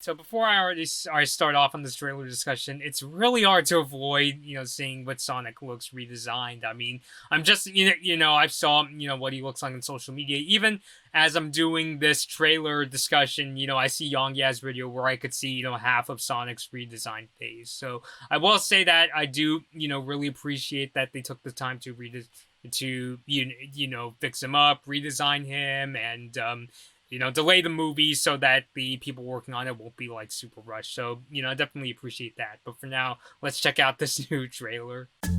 So before I start off on this trailer discussion, it's really hard to avoid, seeing what Sonic looks redesigned. I mean, I'm just, I saw, what he looks like on social media. Even as I'm doing this trailer discussion, I see Yongya's video where I could see, half of Sonic's redesigned face. So I will say that I do, really appreciate that they took the time to fix him up, redesign him, and delay the movie so that the people working on it won't be like super rushed. So, I definitely appreciate that. But for now, let's check out this new trailer. I'm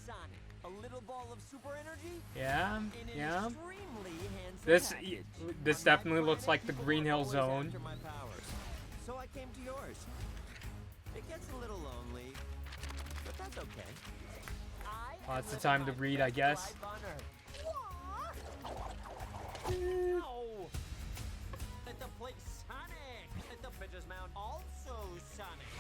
Sonic, a little ball of super energy. Yeah, yeah. This definitely looks like the Green Hill Zone. So I came to yours. It gets a little lonely, but that's okay. Well, it's the time to read, I guess.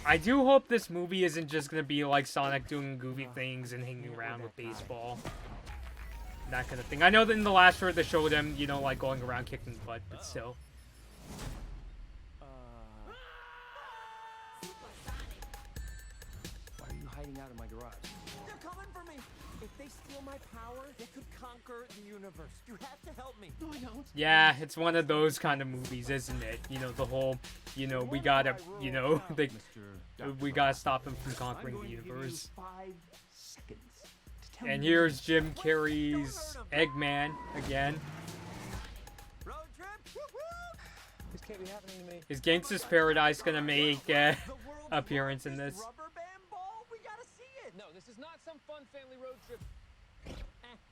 I do hope this movie isn't just gonna be like Sonic doing goofy things and hanging around with baseball. That kind of thing. I know that in the last trailer they showed him, like going around kicking butt, but still. Why are you hiding out in my garage? They're coming for me. If they steal my power, they could conquer the universe. You have to help me. No, I don't. Yeah, it's one of those kind of movies, isn't it? The whole, we gotta, we gotta stop them from conquering the universe. 5 seconds to tell And me here's Jim Carrey's Eggman again. Road trip. this can't be happening to me. Is Gangsta's Paradise gonna make an appearance in this? Rubber band ball. We gotta see it. No, this is not some fun family road trip.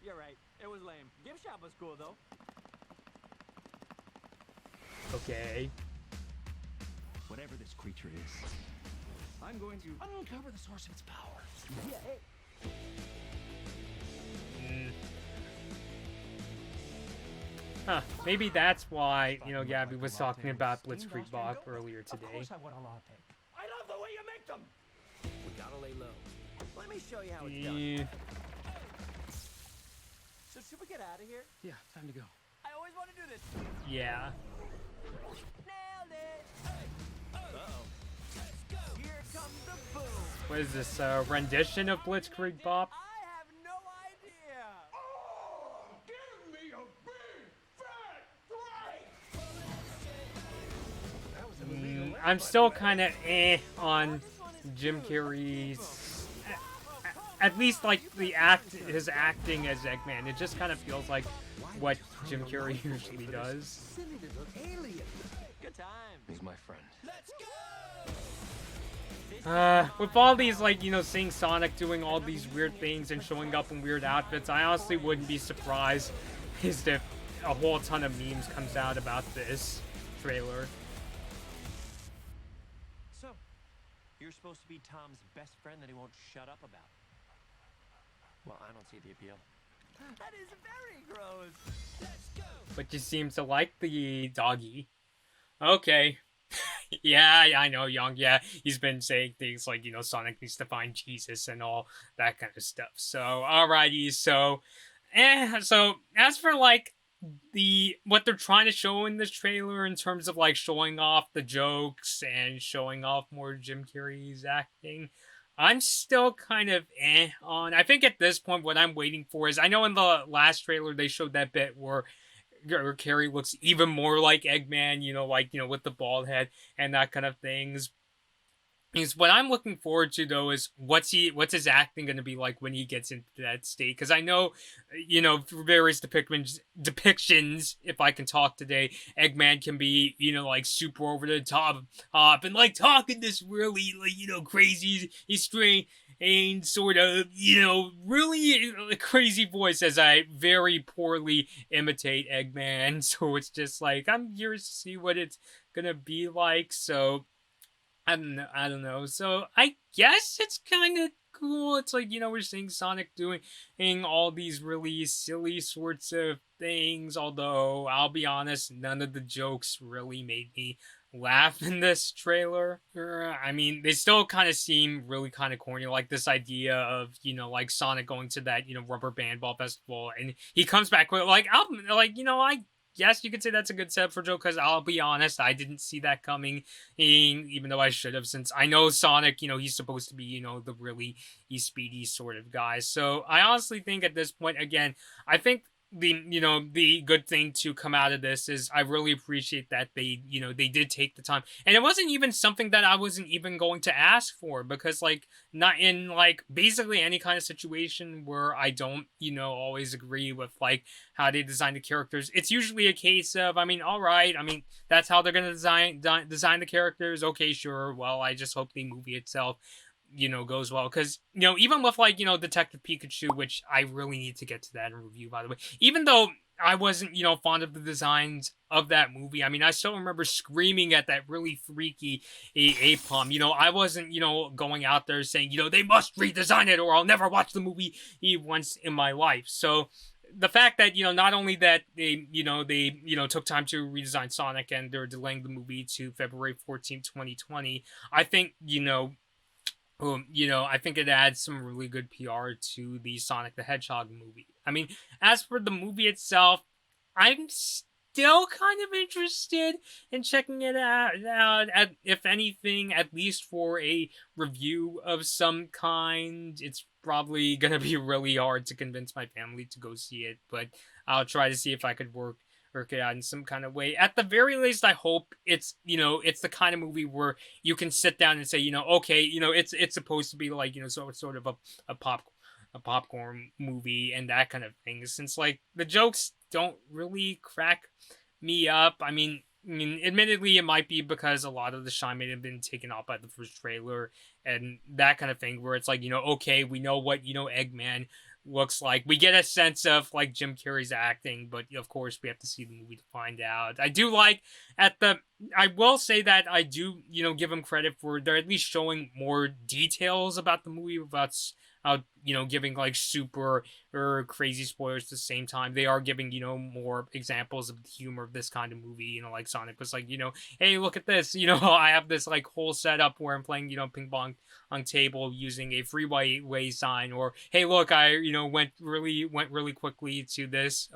You're right. It was lame. Gift shop was cool though. Okay. Whatever this creature is, I'm going to uncover the source of its power. Yeah, hey. Huh. Maybe that's why, Gabby was talking about Blitzkrieg Bach earlier Of today. course I want a latte. I love the way you make them. We gotta lay low. Let me show you how it's Yeah. done. So should we get out of here? Yeah, time to go. I always want to do this. Yeah. Nailed it. Uh-oh. Let's go. Here comes the boom. What is this, rendition of Blitzkrieg Bop? I have no idea. Oh, give me a big fat break. That was an illegal I'm still kind of on Jim Carrey's. At least like his acting as Eggman. It just kind of feels like what Jim Carrey usually does. Silly little alien. Good time. He's my friend. Let's go. With all these, like, seeing Sonic doing all these weird things and showing up in weird outfits, I honestly wouldn't be surprised if a whole ton of memes comes out about this trailer. So, you're supposed to be Tom's best friend that he won't shut up about. Well, I don't see the appeal. That is very gross. Let's go. But you seem to like the doggy. Okay. Yeah, I know, Young. Yeah, he's been saying things like, Sonic needs to find Jesus and all that kind of stuff. So, alrighty. So as for, like, what they're trying to show in this trailer in terms of, like, showing off the jokes and showing off more Jim Carrey's acting, I'm still kind of on. I think at this point, what I'm waiting for is, I know in the last trailer they showed that bit where Carrey looks even more like Eggman, with the bald head and that kind of things. What I'm looking forward to, though, is what's his acting going to be like when he gets into that state? Because I know, through various depictions, if I can talk today, Eggman can be, like super over the top, and like talking this really, like, crazy, strange, sort of, really crazy voice as I very poorly imitate Eggman. So it's just like, I'm curious to see what it's gonna be like. So I don't know. So I guess it's kind of cool. It's like, we're seeing Sonic doing all these really silly sorts of things. Although, I'll be honest, none of the jokes really made me laugh in this trailer. I mean, they still kind of seem really kind of corny, like this idea of, you know, like Sonic going to that, you know, rubber band ball festival, and he comes back with like, like, you know, I guess you could say that's a good setup for Joe, because I'll be honest, I didn't see that coming, even though I should have, since I know Sonic, you know, he's supposed to be, you know, the really speedy sort of guy. So I honestly think at this point, again, I think the good thing to come out of this is I really appreciate that they, you know, they did take the time, and it wasn't even something that I wasn't even going to ask for, because like, not in like basically any kind of situation where I don't, you know, always agree with like how they design the characters, it's usually a case of, I mean, all right, I mean, that's how they're gonna design the characters, okay, sure, well, I just hope the movie itself, you know, goes well, because, you know, even with like, you know, Detective Pikachu, which I really need to get to that in review, by the way, even though I wasn't, you know, fond of the designs of that movie, I mean, I still remember screaming at that really freaky Apom. You know, I wasn't, you know, going out there saying, you know, they must redesign it or I'll never watch the movie once in my life. So the fact that, you know, not only that they took time to redesign Sonic, and they're delaying the movie to February 14th, 2020, I think, I think it adds some really good PR to the Sonic the Hedgehog movie. I mean, as for the movie itself, I'm still kind of interested in checking it out, if anything, at least for a review of some kind. It's probably going to be really hard to convince my family to go see it, but I'll try to see if I could work it out in some kind of way. At the very least, I hope it's, you know, it's the kind of movie where you can sit down and say, you know, okay, you know, it's supposed to be like, you know, sort of a popcorn movie and that kind of thing. Since like the jokes don't really crack me up. I mean, admittedly, it might be because a lot of the shine may have been taken off by the first trailer and that kind of thing, where it's like, you know, okay, we know what, you know, Eggman looks like. We get a sense of like Jim Carrey's acting, but of course we have to see the movie to find out. I will say that I do, you know, give them credit for they're at least showing more details about the movie, about you know, giving like super or crazy spoilers at the same time. They are giving, you know, more examples of the humor of this kind of movie. You know, like Sonic was like, you know, hey, look at this. You know, I have this like whole setup where I'm playing, you know, ping pong on table using a freeway sign, or hey, look, I, you know, went really quickly to this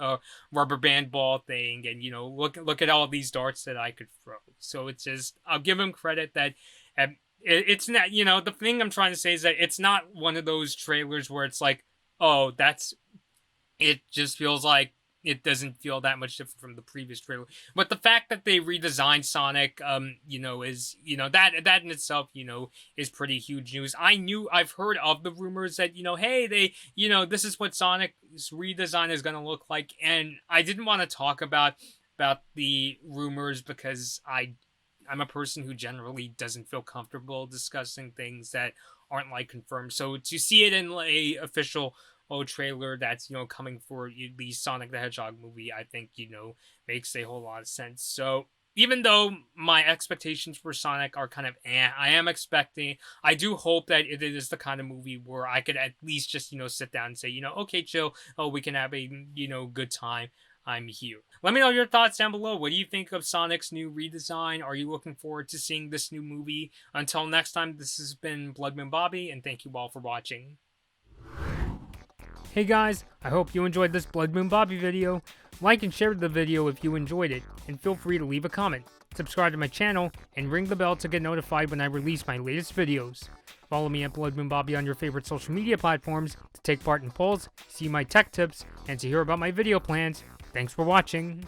rubber band ball thing, and you know, look at all these darts that I could throw. So it's just, I'll give him credit that. It's not, you know, the thing I'm trying to say is that it's not one of those trailers where it's like, oh, it just feels like it doesn't feel that much different from the previous trailer. But the fact that they redesigned Sonic, you know, is, you know, that in itself, you know, is pretty huge news. I've heard of the rumors that, you know, hey, they, you know, this is what Sonic's redesign is going to look like. And I didn't want to talk about the rumors because I'm a person who generally doesn't feel comfortable discussing things that aren't like confirmed. So to see it in a official trailer that's, you know, coming for the Sonic the Hedgehog movie, I think, you know, makes a whole lot of sense. So even though my expectations for Sonic are kind of I do hope that it is the kind of movie where I could at least just, you know, sit down and say, you know, okay, chill. Oh, we can have a, you know, good time. I'm here. Let me know your thoughts down below. What do you think of Sonic's new redesign? Are you looking forward to seeing this new movie? Until next time, this has been Blood Moon Bobby, and thank you all for watching. Hey guys, I hope you enjoyed this Blood Moon Bobby video. Like and share the video if you enjoyed it, and feel free to leave a comment. Subscribe to my channel, and ring the bell to get notified when I release my latest videos. Follow me at Blood Moon Bobby on your favorite social media platforms to take part in polls, see my tech tips, and to hear about my video plans. Thanks for watching.